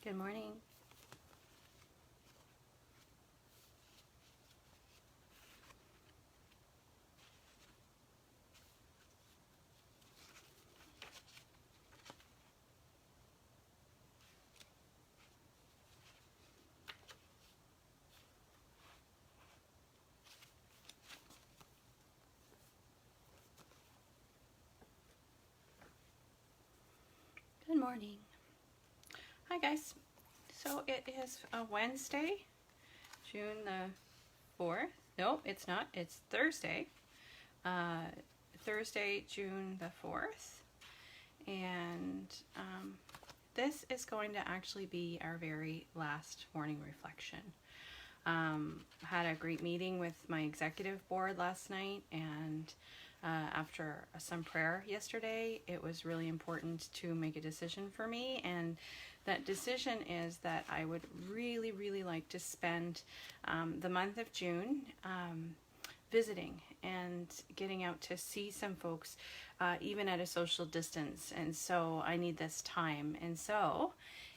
Good morning. Good morning. Hi guys. So it is a Wednesday, June the 4th. Nope, it's not. It's Thursday. Thursday, June the 4th. And this is going to actually be our very last morning reflection. Had a great meeting with my executive board last night, and after some prayer yesterday, it was really important to make a decision for me, and that decision is that I would really, really like to spend the month of June visiting and getting out to see some folks, even at a social distance. And so I need this time. And so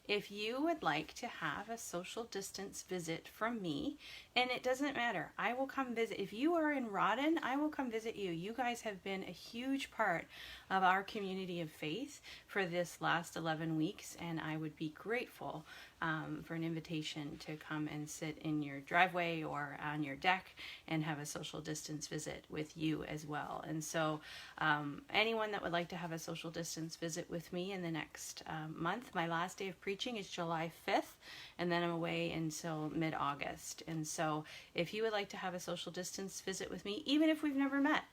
if you would like to have a social distance visit from me, and it doesn't matter, I will come visit. If you are in Rawdon, I will come visit you. You guys have been a huge part of our community of faith for this last 11 weeks, and I would be grateful for an invitation to come and sit in your driveway or on your deck and have a social distance visit with you as well. And so anyone that would like to have a social distance visit with me in the next month, my last day of preaching is July 5th, and then I'm away until mid-August. And so if you would like to have a social distance visit with me, even if we've never met,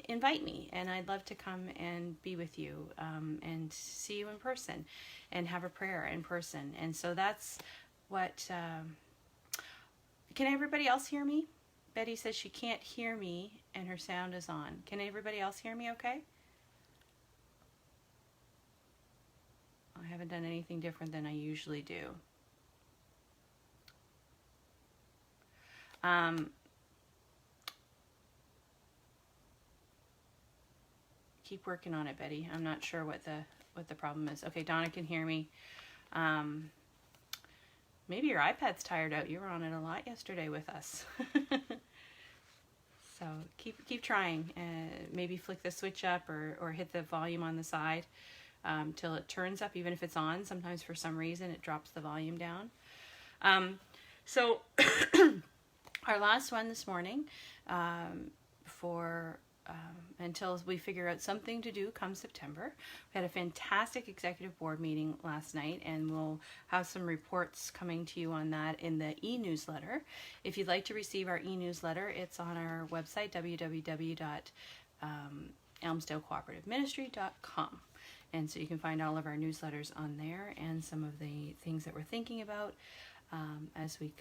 invite me, and I'd love to come and be with you and see you in person and have a prayer in person. And so that's what, can everybody else hear me? Betty says she can't hear me and her sound is on. Can everybody else hear me okay? I haven't done anything different than I usually do. Keep working on it, Betty. I'm not sure what the problem is. Okay, Donna can hear me. Maybe your iPad's tired out. You were on it a lot yesterday with us. So keep trying. Maybe flick the switch up or hit the volume on the side till it turns up, even if it's on. Sometimes for some reason it drops the volume down. So our last one this morning until we figure out something to do come September. We had a fantastic executive board meeting last night, and we'll have some reports coming to you on that in the e-newsletter. If you'd like to receive our e-newsletter, it's on our website, www.elmsdalecooperative-ministry.com. And so you can find all of our newsletters on there and some of the things that we're thinking about as we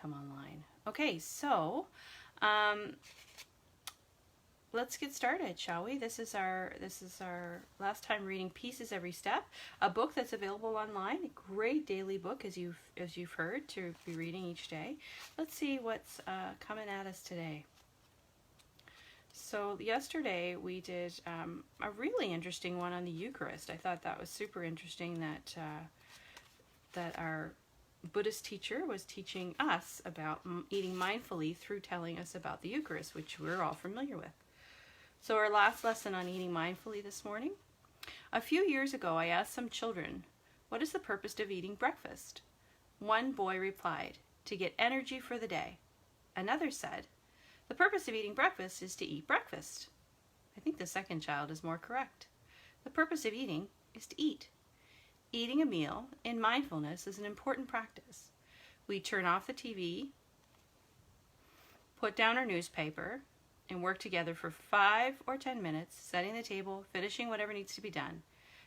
come online. Okay, so let's get started, shall we? This is our last time reading Pieces Every Step, a book that's available online, a great daily book as you've heard to be reading each day. Let's see what's coming at us today. So yesterday we did a really interesting one on the Eucharist. I thought that was super interesting that our Buddhist teacher was teaching us about eating mindfully through telling us about the Eucharist, which we're all familiar with. So our last lesson on eating mindfully this morning. A few years ago, I asked some children, "What is the purpose of eating breakfast?" One boy replied, "To get energy for the day." Another said, "The purpose of eating breakfast is to eat breakfast." I think the second child is more correct. The purpose of eating is to eat. Eating a meal in mindfulness is an important practice. We turn off the TV, put down our newspaper, and work together for 5 or 10 minutes, setting the table, finishing whatever needs to be done.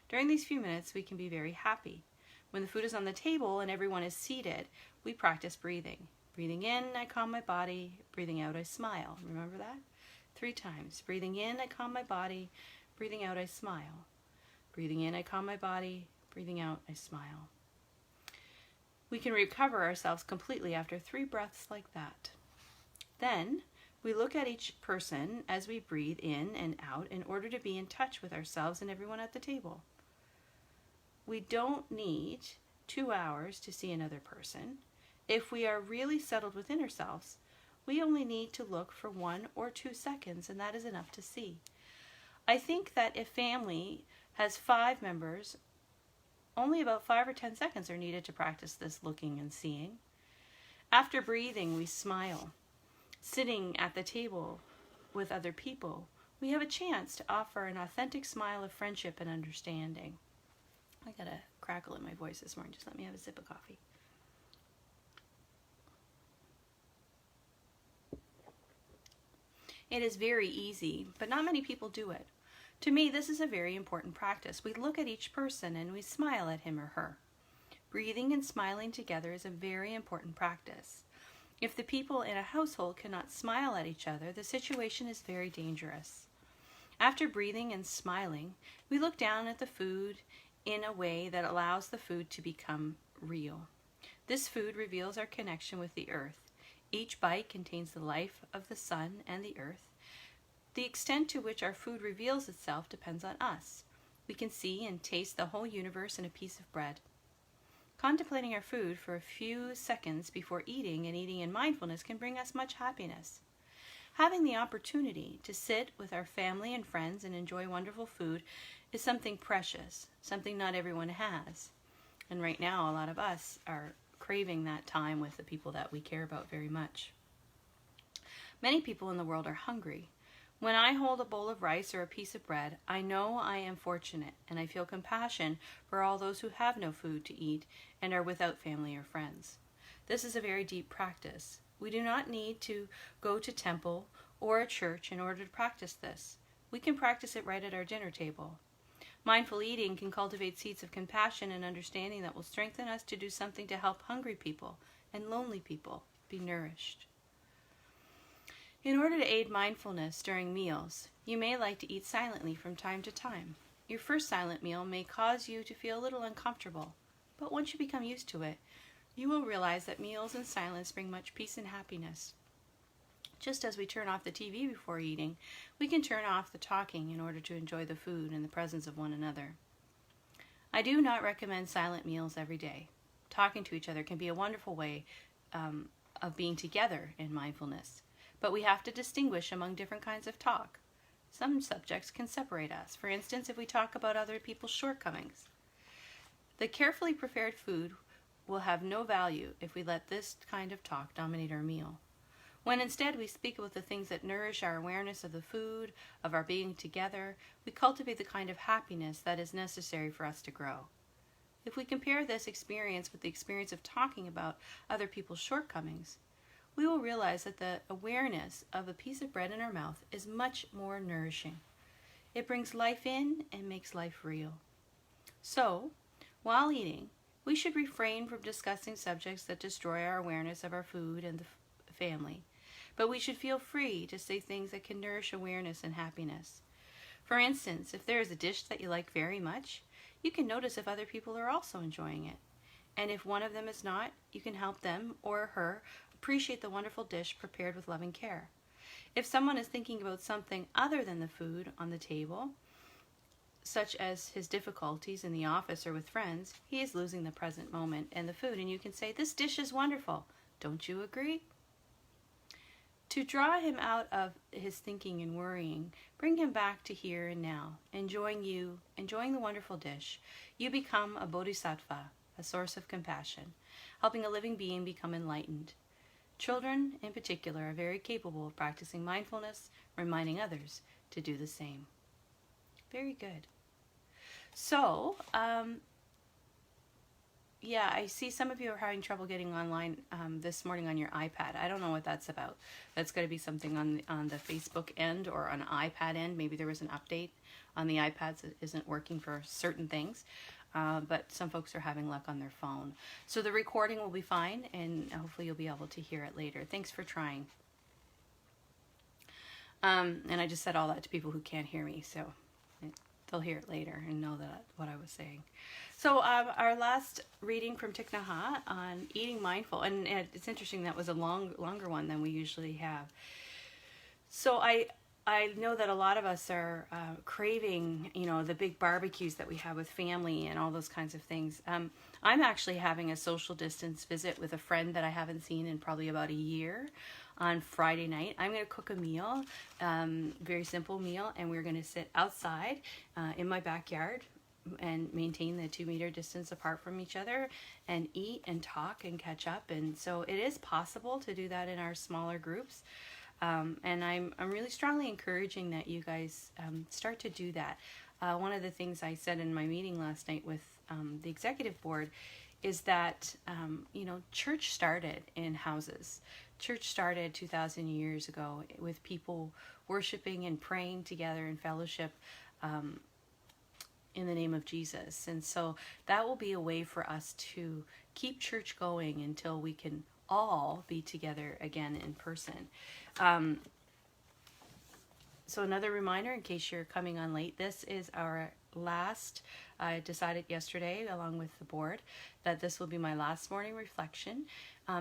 During these few minutes, we can be very happy. When the food is on the table and everyone is seated, we practice breathing. Breathing in, I calm my body. Breathing out, I smile. Remember that? 3 times. Breathing in, I calm my body. Breathing out, I smile. Breathing in, I calm my body. Breathing out, I smile. We can recover ourselves completely after 3 breaths like that. Then, we look at each person as we breathe in and out in order to be in touch with ourselves and everyone at the table. We don't need 2 hours to see another person, if we are really settled within ourselves, we only need to look for 1 or 2 seconds, and that is enough to see. I think that if family has 5 members, only about 5 or 10 seconds are needed to practice this looking and seeing. After breathing, we smile. Sitting at the table with other people, we have a chance to offer an authentic smile of friendship and understanding. I got a crackle in my voice this morning. Just let me have a sip of coffee. It is very easy, but not many people do it. To me, this is a very important practice. We look at each person and we smile at him or her. Breathing and smiling together is a very important practice. If the people in a household cannot smile at each other, the situation is very dangerous. After breathing and smiling, we look down at the food in a way that allows the food to become real. This food reveals our connection with the earth. Each bite contains the life of the sun and the earth. The extent to which our food reveals itself depends on us. We can see and taste the whole universe in a piece of bread. Contemplating our food for a few seconds before eating and eating in mindfulness can bring us much happiness. Having the opportunity to sit with our family and friends and enjoy wonderful food is something precious, something not everyone has. And right now, a lot of us are craving that time with the people that we care about very much. Many people in the world are hungry. When I hold a bowl of rice or a piece of bread, I know I am fortunate, and I feel compassion for all those who have no food to eat and are without family or friends. This is a very deep practice. We do not need to go to temple or a church in order to practice this. We can practice it right at our dinner table. Mindful eating can cultivate seeds of compassion and understanding that will strengthen us to do something to help hungry people and lonely people be nourished. In order to aid mindfulness during meals, you may like to eat silently from time to time. Your first silent meal may cause you to feel a little uncomfortable, but once you become used to it, you will realize that meals in silence bring much peace and happiness. Just as we turn off the TV before eating, we can turn off the talking in order to enjoy the food in the presence of one another. I do not recommend silent meals every day. Talking to each other can be a wonderful way of being together in mindfulness. But we have to distinguish among different kinds of talk. Some subjects can separate us. For instance, if we talk about other people's shortcomings. The carefully prepared food will have no value if we let this kind of talk dominate our meal. When instead we speak about the things that nourish our awareness of the food, of our being together, we cultivate the kind of happiness that is necessary for us to grow. If we compare this experience with the experience of talking about other people's shortcomings, we will realize that the awareness of a piece of bread in our mouth is much more nourishing. It brings life in and makes life real. So, while eating, we should refrain from discussing subjects that destroy our awareness of our food and the family, but we should feel free to say things that can nourish awareness and happiness. For instance, if there is a dish that you like very much, you can notice if other people are also enjoying it. And if one of them is not, you can help them or her appreciate the wonderful dish prepared with loving care. If someone is thinking about something other than the food on the table, such as his difficulties in the office or with friends, he is losing the present moment and the food, and you can say, "This dish is wonderful. Don't you agree?" To draw him out of his thinking and worrying, bring him back to here and now, enjoying the wonderful dish. You become a bodhisattva, a source of compassion, helping a living being become enlightened. Children, in particular, are very capable of practicing mindfulness, reminding others to do the same. Very good. So, yeah, I see some of you are having trouble getting online this morning on your iPad. I don't know what that's about. That's going to be something on the Facebook end or on iPad end. Maybe there was an update on the iPads that isn't working for certain things. But some folks are having luck on their phone. So the recording will be fine, and hopefully you'll be able to hear it later. Thanks for trying. And I just said all that to people who can't hear me, so they'll hear it later and know that what I was saying. So our last reading from Thich Nhat Hanh on eating mindful, and it's interesting, that was a longer one than we usually have. So I know that a lot of us are craving, the big barbecues that we have with family and all those kinds of things. I'm actually having a social distance visit with a friend that I haven't seen in probably about a year on Friday night. I'm going to cook a meal, very simple meal, and we're going to sit outside in my backyard and maintain the 2-meter distance apart from each other and eat and talk and catch up. And so it is possible to do that in our smaller groups. And I'm really strongly encouraging that you guys start to do that. One of the things I said in my meeting last night with the executive board is that, church started in houses. Church started 2,000 years ago with people worshiping and praying together in fellowship in the name of Jesus. And so that will be a way for us to keep church going until we can all be together again in person. So another reminder, in case you're coming on late, this is our last, I decided yesterday along with the board that this will be my last morning reflection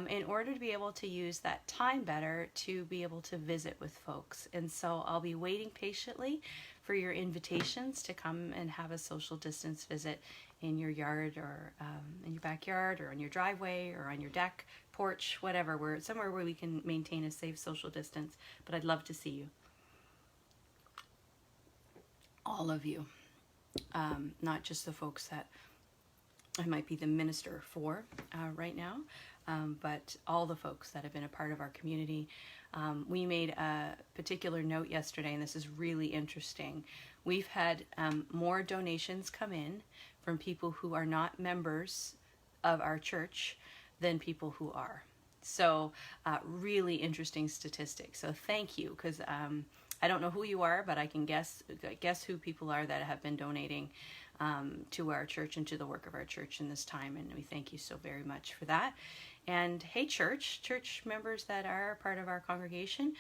in order to be able to use that time better to be able to visit with folks. And so I'll be waiting patiently for your invitations to come and have a social distance visit in your yard or in your backyard or on your driveway or on your deck, porch, whatever, somewhere where we can maintain a safe social distance. But I'd love to see you. All of you. Not just the folks that I might be the minister for right now, but all the folks that have been a part of our community. We made a particular note yesterday, and this is really interesting. We've had more donations come in from people who are not members of our church than people who are. So really interesting statistics. So thank you, because I don't know who you are, but I can guess who people are that have been donating to our church and to the work of our church in this time. And we thank you so very much for that. And hey, church members that are part of our congregation,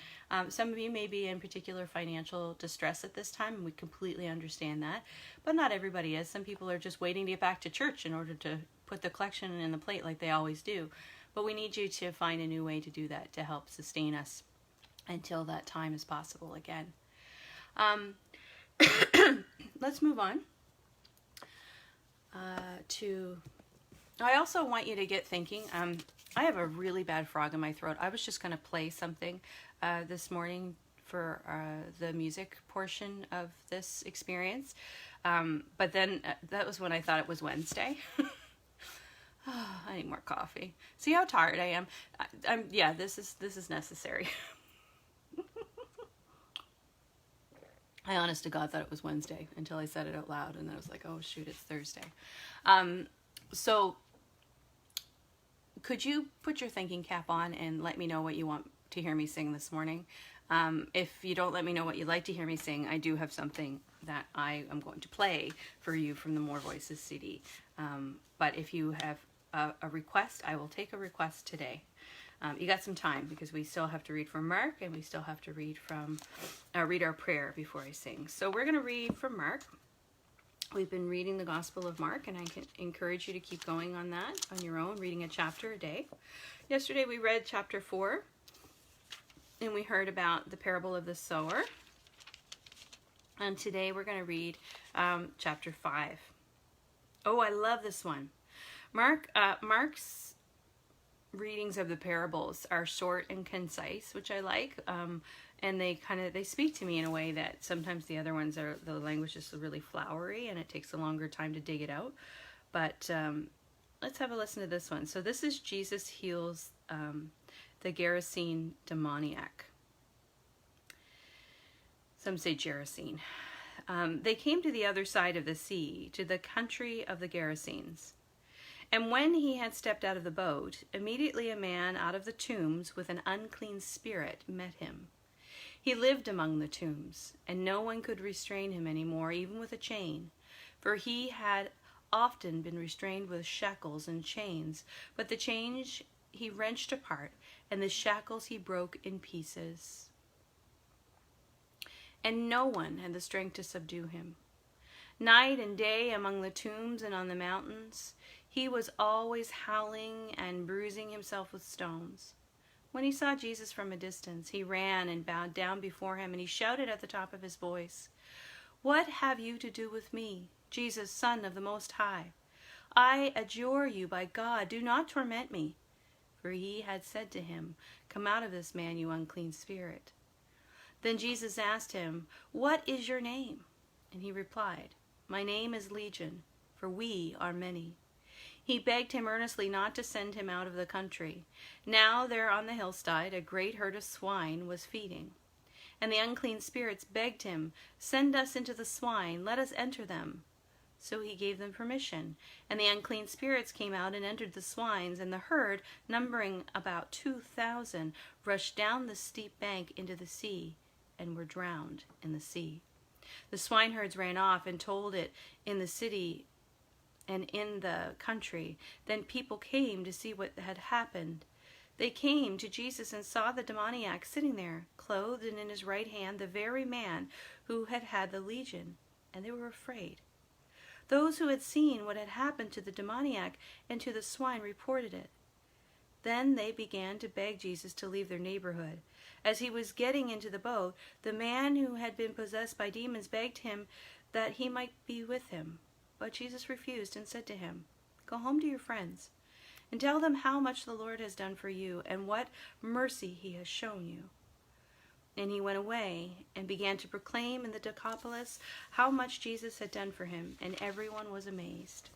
some of you may be in particular financial distress at this time, and we completely understand that. But not everybody is. Some people are just waiting to get back to church in order to put the collection in the plate like they always do. But we need you to find a new way to do that to help sustain us until that time is possible again. Let's move on to... I also want you to get thinking. I have a really bad frog in my throat. I was just going to play something this morning for the music portion of this experience. But then that was when I thought it was Wednesday. I need more coffee. See how tired I am? Yeah, this is necessary. I honest to God thought it was Wednesday until I said it out loud, and then I was like, oh shoot, it's Thursday. So could you put your thinking cap on and let me know what you want to hear me sing this morning? If you don't let me know what you'd like to hear me sing, I do have something that I am going to play for you from the More Voices CD. But if you have a request, I will take a request today. You got some time because we still have to read from Mark, and we still have to read our prayer before I sing. So we're going to read from Mark. We've been reading the Gospel of Mark, and I can encourage you to keep going on that on your own, reading a chapter a day. Yesterday we read chapter 4, and we heard about the parable of the sower. And today we're going to read chapter 5. Oh, I love this one. Mark's readings of the parables are short and concise, which I like. And they speak to me in a way that sometimes the other ones the language is really flowery and it takes a longer time to dig it out. But let's have a listen to this one. So this is Jesus heals the Gerasene demoniac. Some say Gerasene. They came to the other side of the sea, to the country of the Gerasenes. And when he had stepped out of the boat, immediately a man out of the tombs with an unclean spirit met him. He lived among the tombs, and no one could restrain him any more, even with a chain, for he had often been restrained with shackles and chains, but the chains he wrenched apart, and the shackles he broke in pieces. And no one had the strength to subdue him. Night and day among the tombs and on the mountains, he was always howling and bruising himself with stones. When he saw Jesus from a distance, he ran and bowed down before him, and he shouted at the top of his voice, "What have you to do with me, Jesus, Son of the Most High? I adjure you by God, do not torment me." For he had said to him, "Come out of this man, you unclean spirit." Then Jesus asked him, "What is your name?" And he replied, "My name is Legion, for we are many." He begged him earnestly not to send him out of the country. Now there on the hillside a great herd of swine was feeding. And the unclean spirits begged him, "Send us into the swine, let us enter them." So he gave them permission, and the unclean spirits came out and entered the swines, and the herd, numbering about 2,000, rushed down the steep bank into the sea, and were drowned in the sea. The swineherds ran off and told it in the city and in the country. Then people came to see what had happened. They came to Jesus and saw the demoniac sitting there, clothed and in his right hand the very man who had had the legion, and they were afraid. Those who had seen what had happened to the demoniac and to the swine reported it. Then they began to beg Jesus to leave their neighborhood. As he was getting into the boat, the man who had been possessed by demons begged him that he might be with him. But Jesus refused and said to him, "Go home to your friends and tell them how much the Lord has done for you and what mercy he has shown you." And he went away and began to proclaim in the Decapolis how much Jesus had done for him, and everyone was amazed.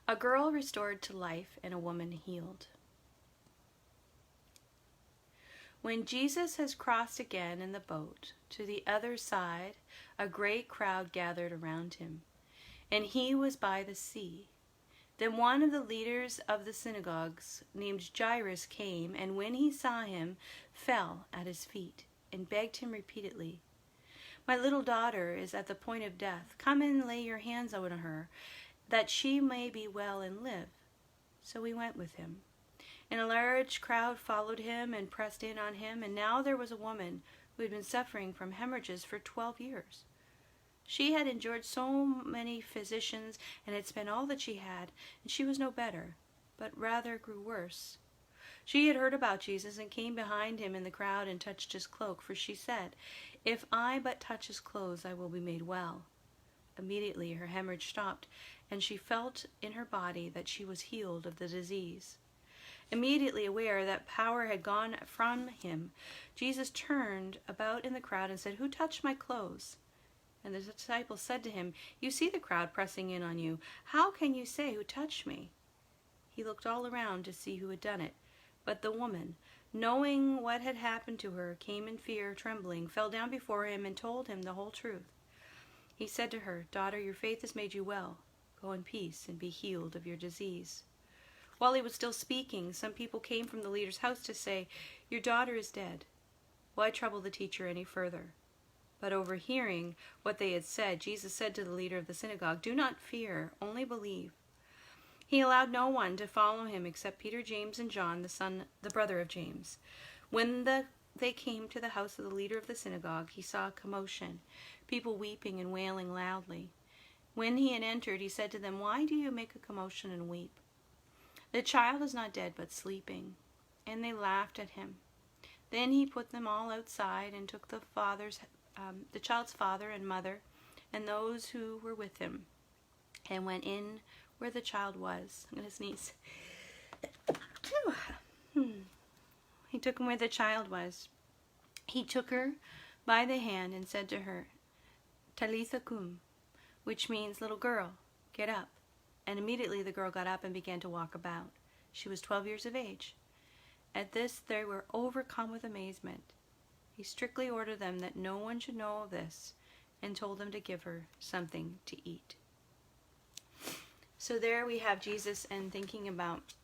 A girl restored to life and a woman healed. When Jesus has crossed again in the boat to the other side, a great crowd gathered around him, and he was by the sea. Then one of the leaders of the synagogues, named Jairus, came, and when he saw him, fell at his feet and begged him repeatedly, "My little daughter is at the point of death. Come and lay your hands on her, that she may be well and live." So he went with him. And a large crowd followed him and pressed in on him. And now there was a woman who had been suffering from hemorrhages for 12 years. She had endured so many physicians and had spent all that she had, and she was no better, but rather grew worse. She had heard about Jesus and came behind him in the crowd and touched his cloak, for she said, "If I but touch his clothes, I will be made well." Immediately her hemorrhage stopped, and she felt in her body that she was healed of the disease. Immediately aware that power had gone from him, Jesus turned about in the crowd and said, "Who touched my clothes?" And the disciples said to him, "You see the crowd pressing in on you. How can you say, 'Who touched me?'" He looked all around to see who had done it. But the woman, knowing what had happened to her, came in fear, trembling, fell down before him and told him the whole truth. He said to her, "Daughter, your faith has made you well. Go in peace and be healed of your disease." While he was still speaking, some people came from the leader's house to say, "Your daughter is dead. Why trouble the teacher any further?" But overhearing what they had said, Jesus said to the leader of the synagogue, "Do not fear, only believe." He allowed no one to follow him except Peter, James, and John, the brother of James. When they came to the house of the leader of the synagogue, he saw a commotion, people weeping and wailing loudly. When he had entered, he said to them, "Why do you make a commotion and weep? The child is not dead, but sleeping." And they laughed at him. Then he put them all outside and took the child's father and mother and those who were with him, and went in where the child was. I'm going to sneeze. He took him where the child was. He took her by the hand and said to her, "Talitha cum," which means, "Little girl, get up." And immediately the girl got up and began to walk about. She was 12 years of age. At this they were overcome with amazement. He strictly ordered them that no one should know of this, and told them to give her something to eat. So there we have Jesus and thinking about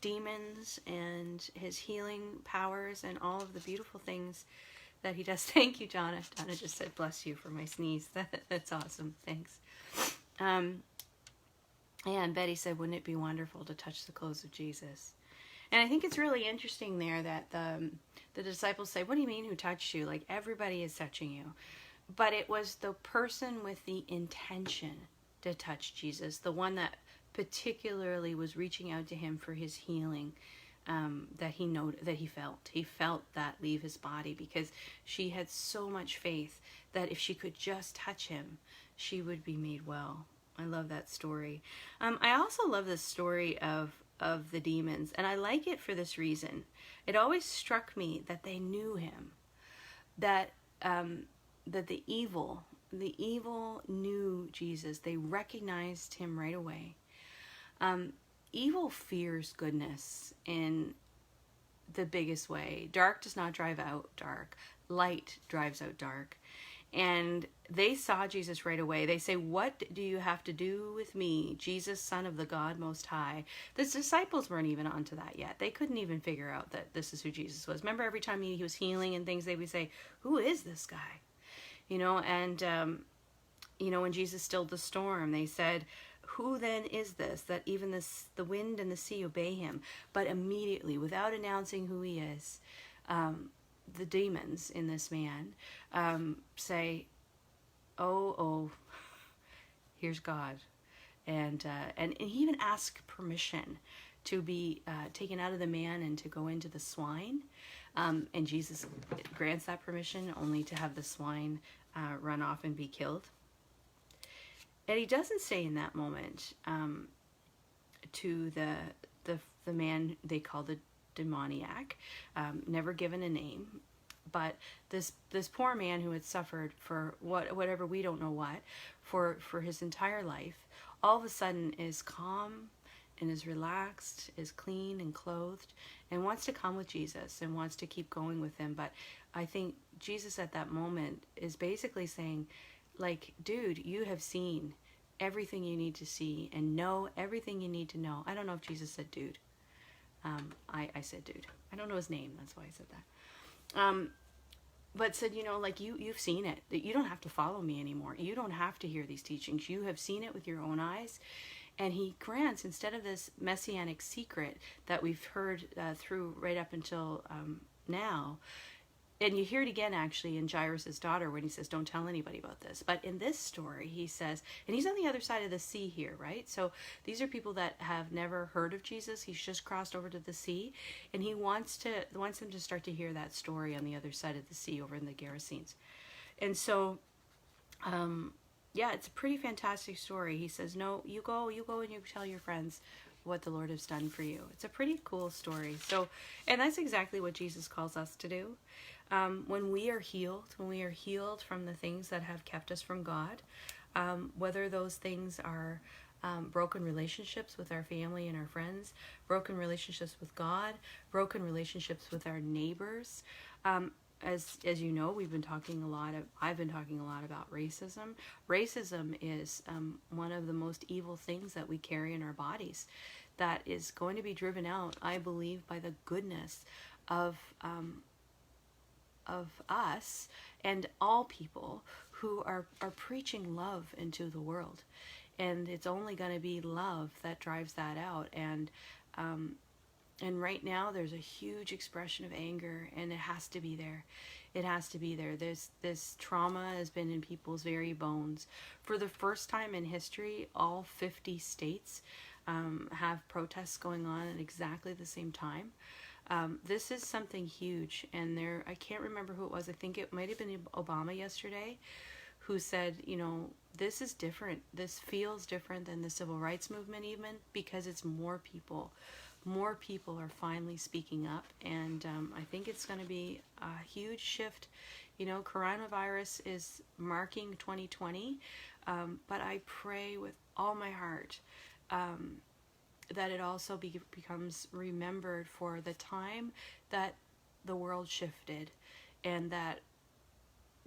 demons and his healing powers and all of the beautiful things that he does. Thank you, Donna. Donna just said, "Bless you," for my sneeze. That's awesome. Thanks. And Betty said, "Wouldn't it be wonderful to touch the clothes of Jesus?" And I think it's really interesting there that the disciples say, "What do you mean, who touched you?" Like, everybody is touching you. But it was the person with the intention to touch Jesus, the one that particularly was reaching out to him for his healing, that he felt that leave his body, because she had so much faith that if she could just touch him, she would be made well. I love that story. I also love the story of the demons, and I like it for this reason. It always struck me that they knew him, that the evil knew Jesus. They recognized him right away. Evil fears goodness in the biggest way. Dark does not drive out dark. Light drives out dark. And they saw Jesus right away. They say, "What do you have to do with me, Jesus, Son of the God Most High?" The disciples weren't even onto that yet. They couldn't even figure out that this is who Jesus was. Remember, every time he was healing and things, they would say, "Who is this guy?" And when Jesus stilled the storm, they said, "Who then is this, that even the wind and the sea obey him?" But immediately, without announcing who he is, the demons in this man say, oh, here's God. And he even asked permission to be taken out of the man and to go into the swine. And Jesus grants that permission, only to have the swine run off and be killed. And he doesn't say in that moment to the man they call the demoniac, never given a name, but this poor man who had suffered for whatever, we don't know what, for his entire life, all of a sudden is calm and is relaxed, is clean and clothed, and wants to come with Jesus and wants to keep going with him. But I think Jesus at that moment is basically saying, like, dude, you have seen everything you need to see and know everything you need to know. I don't know if Jesus said dude. I said dude. I don't know his name. That's why I said that. But said, you've seen it. That you don't have to follow me anymore. You don't have to hear these teachings. You have seen it with your own eyes. And he grants, instead of this messianic secret that we've heard through right up until now, and you hear it again actually in Jairus' daughter when he says, "Don't tell anybody about this." But in this story, he says, and he's on the other side of the sea here, right? So these are people that have never heard of Jesus. He's just crossed over to the sea, and he wants them to start to hear that story on the other side of the sea over in the Gerasenes. And so, it's a pretty fantastic story. He says, "No, you go and you tell your friends what the Lord has done for you." It's a pretty cool story. So, and that's exactly what Jesus calls us to do. When we are healed from the things that have kept us from God, whether those things are broken relationships with our family and our friends, broken relationships with God, broken relationships with our neighbors. As you know, I've been talking a lot about racism. Racism is one of the most evil things that we carry in our bodies, that is going to be driven out, I believe, by the goodness of us and all people who are preaching love into the world. And it's only going to be love that drives that out. And right now there's a huge expression of anger, and it has to be there. It has to be there. This trauma has been in people's very bones. For the first time in history, all 50 states have protests going on at exactly the same time. This is something huge, and I can't remember who it was. I think it might have been Obama yesterday, who said, this is different. This feels different than the civil rights movement, even because it's more people. More people are finally speaking up, and I think it's going to be a huge shift. Coronavirus is marking 2020, but I pray with all my heart that it also becomes remembered for the time that the world shifted, and that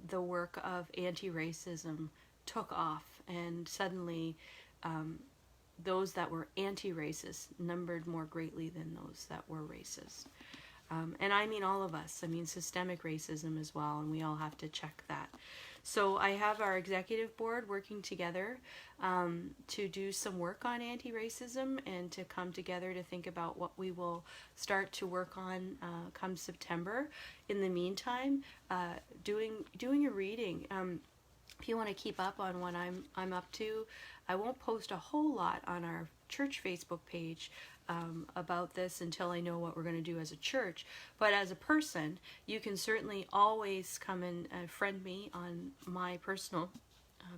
the work of anti-racism took off, and suddenly those that were anti-racist numbered more greatly than those that were racist. And I mean all of us. I mean systemic racism as well, and we all have to check that. So I have our executive board working together to do some work on anti-racism, and to come together to think about what we will start to work on come September. In the meantime, doing a reading. if you want to keep up on what I'm up to, I won't post a whole lot on our church Facebook page about this until I know what we're going to do as a church. But as a person, you can certainly always come and friend me on my personal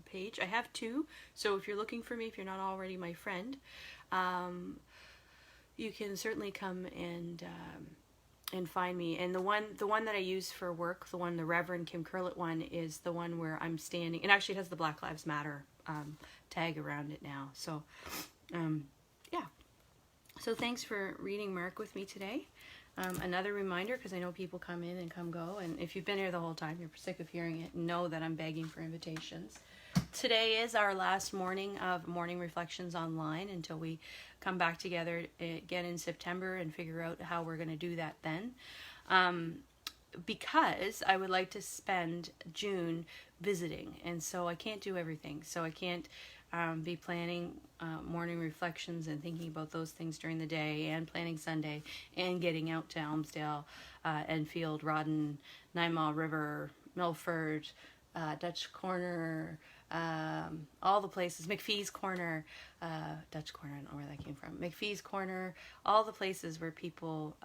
page. I have two, so if you're looking for me, if you're not already my friend, you can certainly come and find me. And the one that I use for work, the Reverend Kim Curlett one, is the one where I'm standing, and actually it has the Black Lives Matter tag around it now. So yeah, so thanks for reading Mark with me today. Another reminder, because I know people come in and come go, and if you've been here the whole time, you're sick of hearing it, know that I'm begging for invitations. Today is our last morning of morning reflections online until we come back together again in September and figure out how we're going to do that then. Because I would like to spend June visiting, and so I can't do everything. So I can't be planning morning reflections and thinking about those things during the day, and planning Sunday, and getting out to Elmsdale, Enfield, Rawdon, 9 Mile River, Milford, Dutch Corner, all the places, McPhee's Corner, Dutch Corner, I don't know where that came from, McPhee's Corner, all the places where people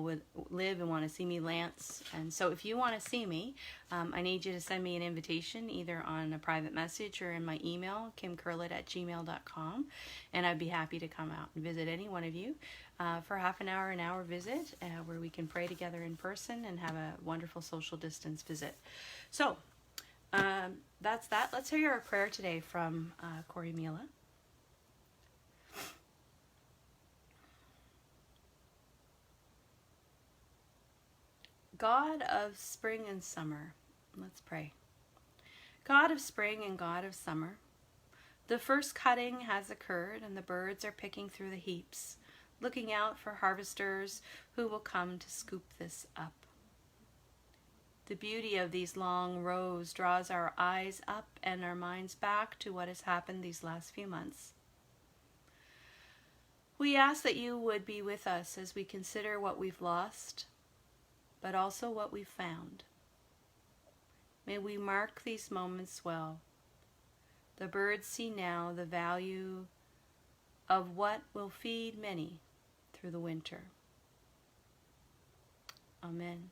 would live and want to see me Lance. And so if you want to see me, I need you to send me an invitation either on a private message or in my email, kimcurlett@gmail.com, and I'd be happy to come out and visit any one of you for half an hour visit where we can pray together in person and have a wonderful social distance visit. So that's that. Let's hear our prayer today from Corey Mila. God of spring and summer, let's pray. God of spring and God of summer, the first cutting has occurred and the birds are picking through the heaps, looking out for harvesters who will come to scoop this up. The beauty of these long rows draws our eyes up and our minds back to what has happened these last few months. We ask that you would be with us as we consider what we've lost, but also what we've found. May we mark these moments well. The birds see now the value of what will feed many through the winter. Amen.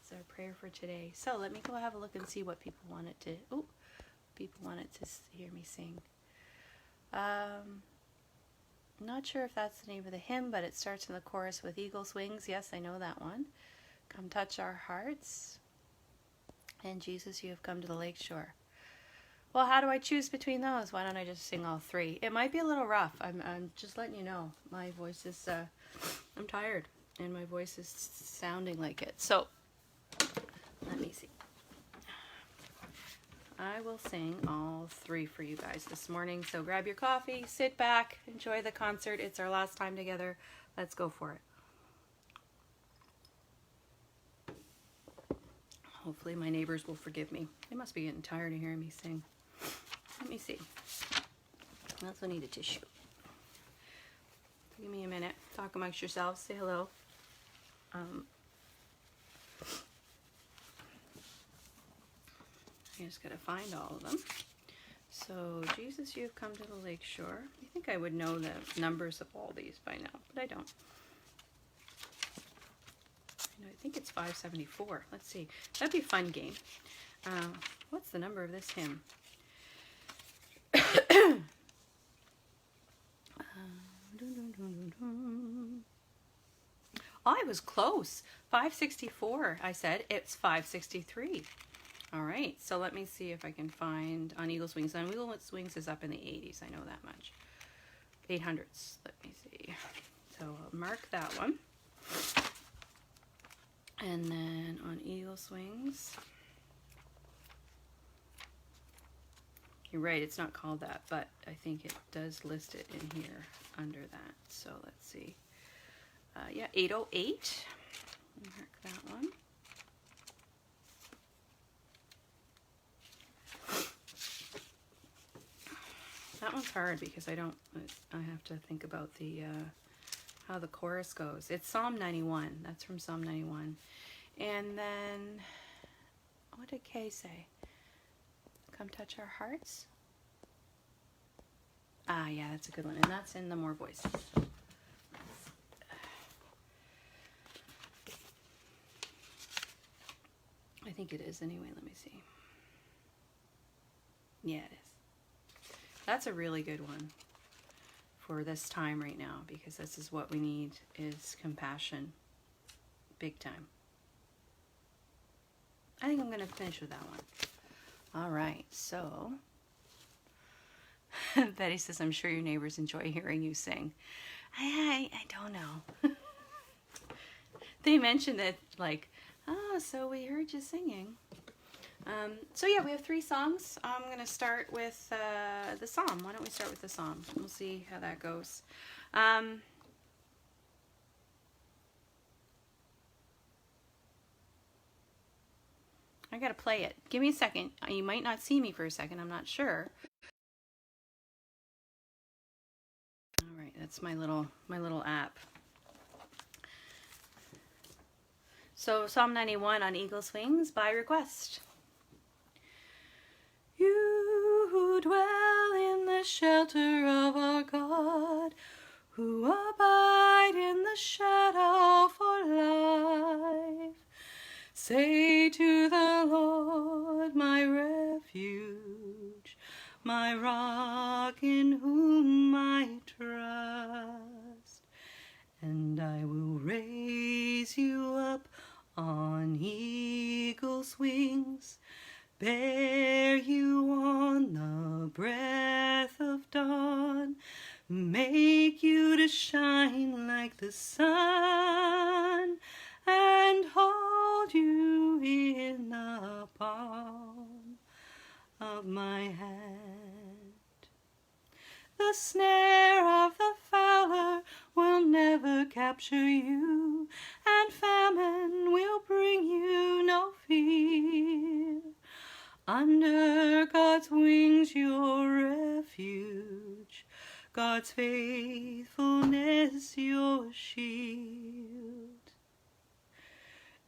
That's our prayer for today. So let me go have a look and see what people wanted to hear me sing. Not sure if that's the name of the hymn, but it starts in the chorus with Eagle's Wings. Yes, I know that one. Come touch our hearts. And Jesus, you have come to the Lakeshore. Well, how do I choose between those? Why don't I just sing all three? It might be a little rough. I'm just letting you know. My voice is, I'm tired, and my voice is sounding like it. So, let me see. I will sing all three for you guys this morning. So grab your coffee, sit back, enjoy the concert. It's our last time together. Let's go for it. Hopefully my neighbors will forgive me. They must be getting tired of hearing me sing. Let me see. I also need a tissue. Give me a minute. Talk amongst yourselves. Say hello. I just got to find all of them. So, Jesus, you have come to the Lakeshore. I think I would know the numbers of all these by now, but I don't. I think it's 574. Let's see. That'd be a fun game. What's the number of this hymn? Oh, I was close. 564, I said. It's 563. All right, so let me see if I can find on Eagle's Wings. On Eagle's Wings is up in the 80s, I know that much. 800s, let me see. So I'll mark that one. And then on Eagle's Wings, you're right, it's not called that, but I think it does list it in here under that. So let's see. Yeah, 808. Mark that one. That one's hard because I have to think about the how the chorus goes. It's Psalm 91. That's from Psalm 91. And then What did Kay say? Come touch our hearts? Ah, yeah, that's a good one. And that's in the More Voices. I think it is anyway. Let me see. Yeah, it is. That's a really good one for this time right now, because this is what we need, is compassion. Big time. I think I'm going to finish with that one. All right, so Betty says, I'm sure your neighbors enjoy hearing you sing. I don't know. They mentioned it like, oh, so we heard you singing. So yeah, we have 3 songs. I'm going to start with the psalm. Why don't we start with the psalm? We'll see how that goes. I gotta play it. Give me a second. You might not see me for a second. I'm not sure. All right, that's my little app. So Psalm 91 on Eagle's Wings by request. You who dwell in the shelter of our God, who abide in the shadow for life, say to the Lord, my refuge, my rock in whom I trust, and I will raise you up on eagle's wings, bear you on the breath of dawn, make you to shine like the sun, and hold you in the palm of my hand. The snare of the fowler will never capture you, and famine will bring you no fear. Under God's wings your refuge, God's faithfulness your shield.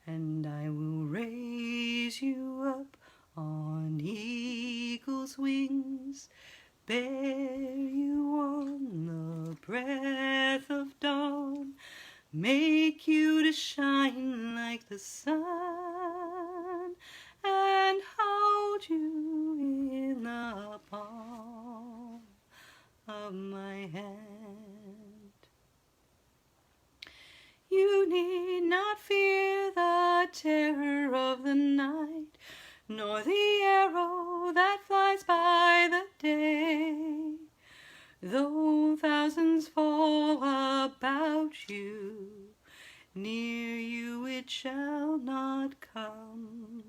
And I will raise you up on eagle's wings, bear you on the breath of dawn, make you to shine like the sun, and hold you in the palm of my hand. You need not fear the terror of the night, nor the arrow that flies by the day. Though thousands fall about you, near you it shall not come.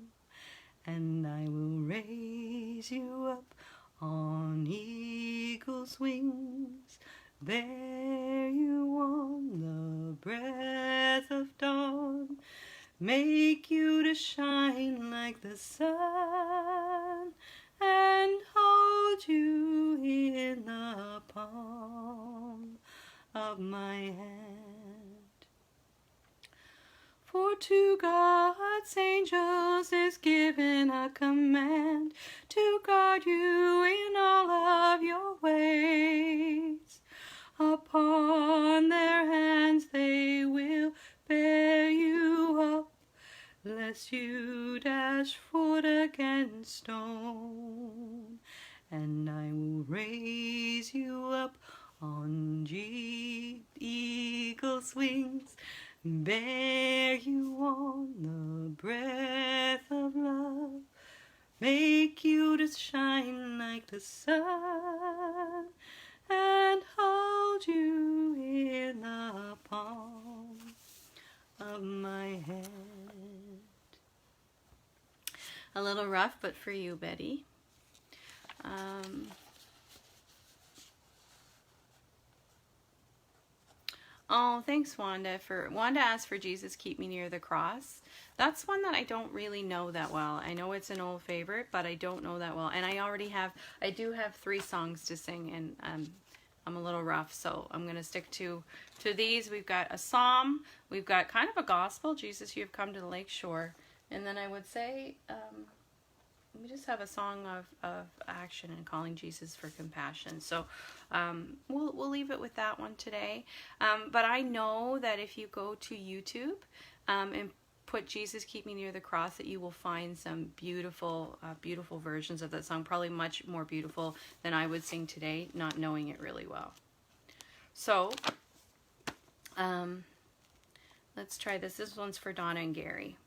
And I will raise you up on eagle's wings, bear you on the breath of dawn, make you to shine like the sun, and hold you in the palm of my hand. For to God's angels is given a command to guard you in all of your ways. Upon their hands they will bear you up, lest you dash foot against stone. And I will raise you up on eagle's wings, bear you on the breath of love, make you to shine like the sun, and hold you in the palm of my hand. A little rough, but for you, Betty. Oh, thanks, Wanda. Wanda asked for Jesus Keep Me Near the Cross. That's one that I don't really know that well. I know it's an old favorite, but I don't know that well. And I do have 3 songs to sing, and I'm a little rough, so I'm going to stick to these. We've got a psalm. We've got kind of a gospel, Jesus, You've Come to the Lakeshore. And then I would say we just have a song of action and calling Jesus for compassion. So we'll leave it with that one today. But I know that if you go to YouTube and put Jesus Keep Me Near the Cross, that you will find some beautiful beautiful versions of that song, probably much more beautiful than I would sing today, not knowing it really well. So let's try this. This one's for Donna and Gary.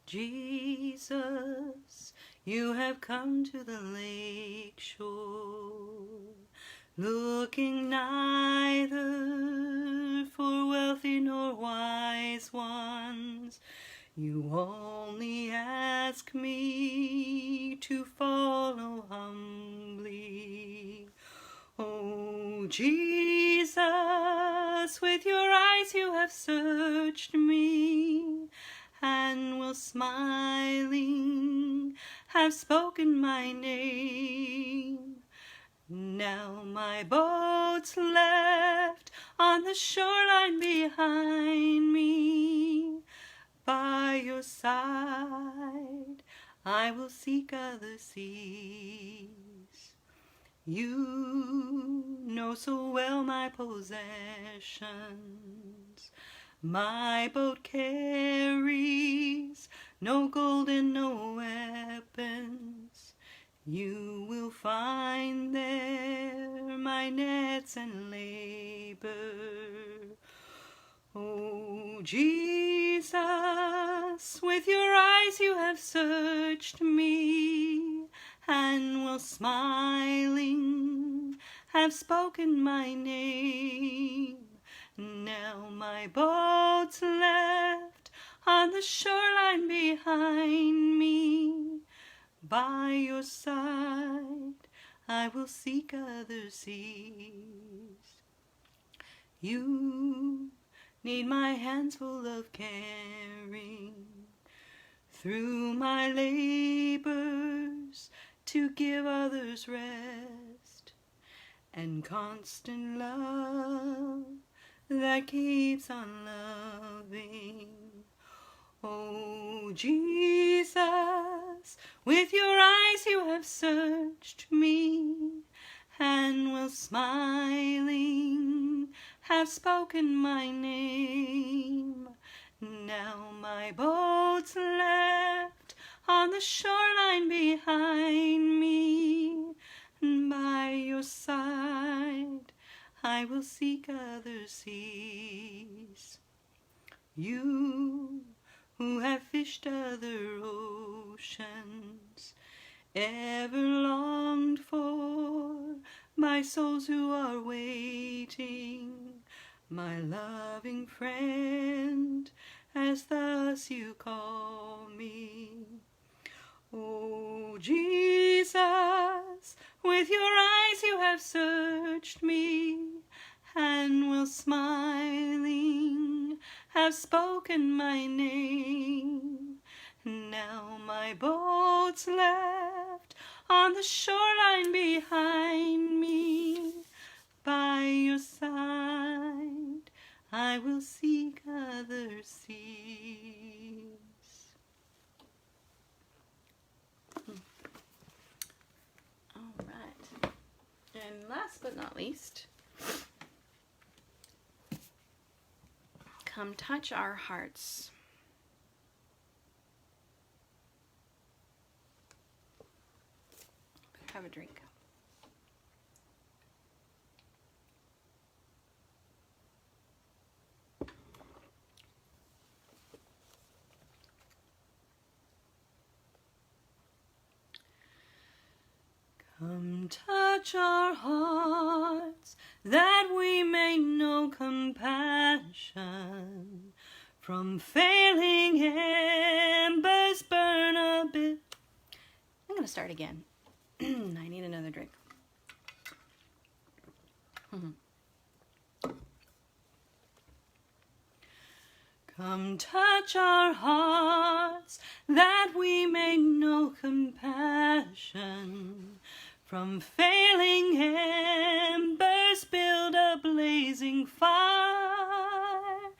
Jesus, you have come to the Lakeshore, looking neither for wealthy nor wise ones. You only ask me to follow humbly. Oh, Jesus, with your eyes you have searched me, and will smiling have spoken my name. Now my boat's left on the shoreline behind me. By your side I will seek other seas. You know so well my possessions. My boat carries no gold and no weapons. You will find there my nets and labor. Oh, Jesus, with your eyes you have searched me, and will smiling have spoken my name. Now my boat's left on the shoreline behind me. By your side I will seek other seas. You need my hands full of caring through my labors to give others rest, and constant love that keeps on loving. Oh, Jesus, with your eyes you have searched me, and will smiling have spoken my name. Now my boat's left on the shoreline behind me, and by your side I will seek other seas. You who have fished other oceans, ever longed for my souls who are waiting, my loving friend, as thus you call me. Oh, Jesus, with your eyes you have searched me, and will smiling have spoken my name. Now my boat's left on the shoreline behind me. By your side I will seek other seas. All right. And last but not least, come touch our hearts. Have a drink. Come touch our hearts, that we may know compassion. From failing embers burn a bit. I'm going to start again. I need another drink. Come touch our hearts, that we may know compassion. From failing embers build a blazing fire.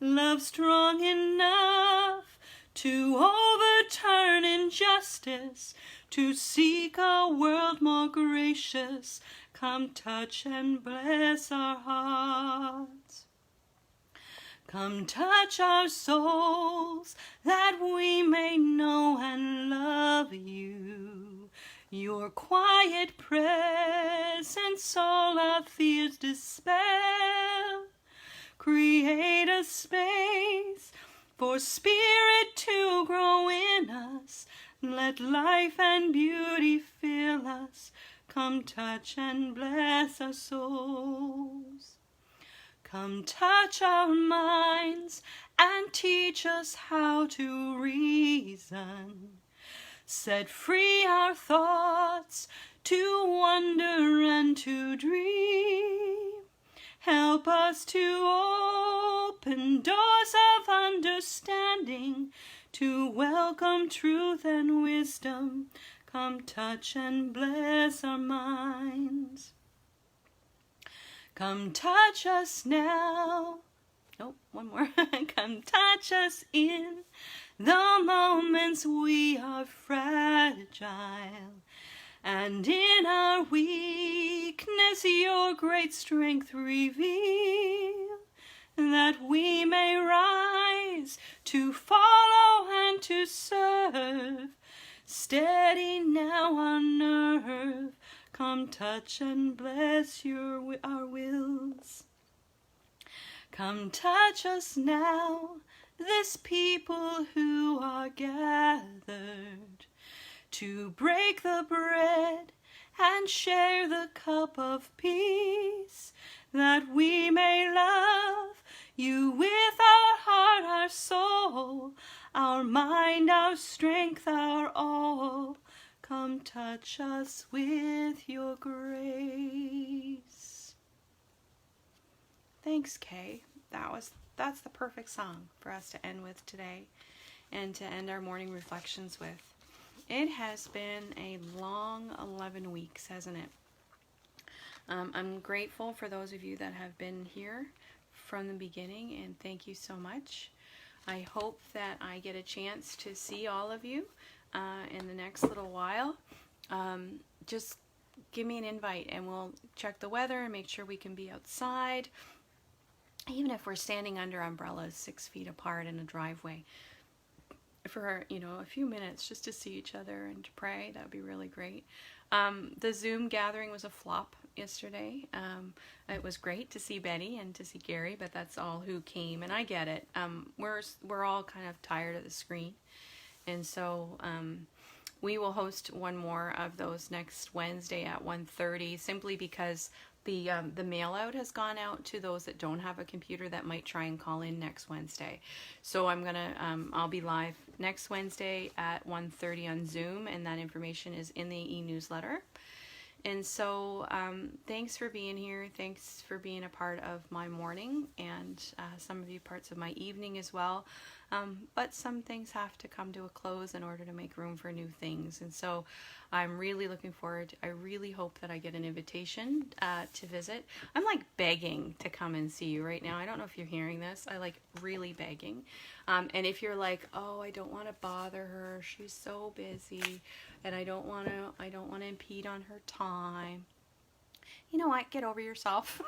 Love strong enough to and justice, to seek a world more gracious. Come touch and bless our hearts. Come touch our souls, that we may know and love you. Your quiet presence all our fears dispel. Create a space for spirit to grow in us. Let life and beauty fill us. Come touch and bless our souls. Come touch our minds and teach us how to reason. Set free our thoughts to wonder and to dream. Help us to open doors of understanding, to welcome truth and wisdom. Come touch and bless our minds. Come touch us now. Oh, one more. Come touch us in the moments we are fragile. And in our weakness your great strength reveal, that we may rise to follow and to serve. Steady now on nerve, come touch and bless our wills. Come touch us now, this people who are gathered, to break the bread and share the cup of peace, that we may love you with our heart, our soul, our mind, our strength, our all. Come touch us with your grace. Thanks, Kay. That's the perfect song for us to end with today and to end our morning reflections with. It has been a long 11 weeks, hasn't it? I'm grateful for those of you that have been here from the beginning, and thank you so much. I hope that I get a chance to see all of you in the next little while. Just give me an invite and we'll check the weather and make sure we can be outside, even if we're standing under umbrellas 6 feet apart in a driveway for a few minutes, just to see each other and to pray. That would be really great. The Zoom gathering was a flop yesterday. It was great to see Betty and to see Gary, but that's all who came, and I get it. We're all kind of tired of the screen, and so we will host one more of those next Wednesday at 1:30, simply because the mail out has gone out to those that don't have a computer that might try and call in next Wednesday. So I'll be live next Wednesday at 1:30 on Zoom, and that information is in the e-newsletter. And so thanks for being here. Thanks for being a part of my morning, and some of you parts of my evening as well. But some things have to come to a close in order to make room for new things. And so I'm really looking forward. I really hope that I get an invitation to visit. I'm like begging to come and see you right now. I don't know if you're hearing this. I like really begging. And if you're like, oh, I don't want to bother her. She's so busy, and I don't want to impede on her time. You know what? Get over yourself.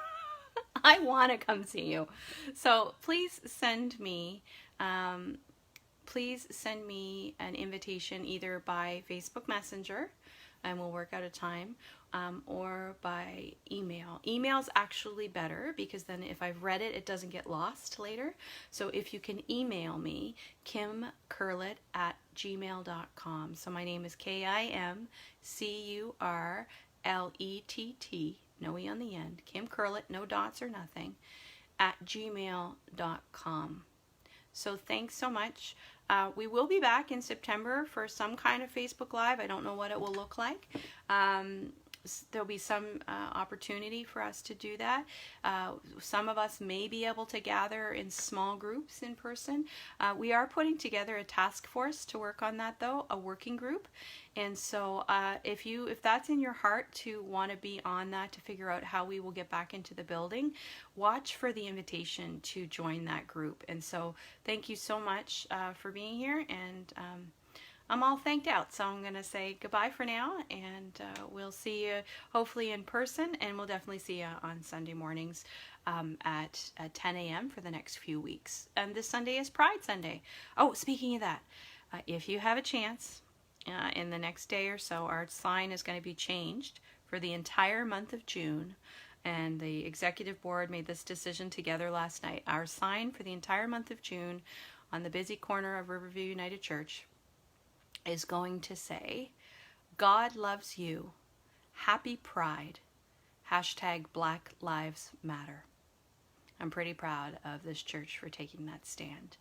I want to come see you. So please send me an invitation either by Facebook Messenger, and we'll work out a time, or by email. Email's actually better, because then if I've read it, it doesn't get lost later. So if you can email me, kimcurlett@gmail.com. So my name is KIMCURLETT, no E on the end, Kim Curlett, no dots or nothing, @gmail.com. So thanks so much. We will be back in September for some kind of Facebook Live. I don't know what it will look like. There'll be some opportunity for us to do that. Some of us may be able to gather in small groups in person. We are putting together a task force to work on that, though, a working group. And so if that's in your heart to want to be on that, to figure out how we will get back into the building, watch for the invitation to join that group. And so thank you so much for being here, and I'm all thanked out, so I'm going to say goodbye for now, and we'll see you hopefully in person, and we'll definitely see you on Sunday mornings at 10 a.m. for the next few weeks. And this Sunday is Pride Sunday. Oh, speaking of that, if you have a chance, in the next day or so, our sign is going to be changed for the entire month of June, and the executive board made this decision together last night. Our sign for the entire month of June on the busy corner of Riverview United Church is going to say, God loves you, happy Pride, hashtag Black Lives Matter. I'm pretty proud of this church for taking that stand.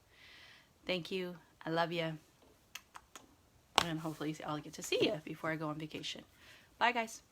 Thank you. I love you. And hopefully I'll get to see you before I go on vacation. Bye, guys.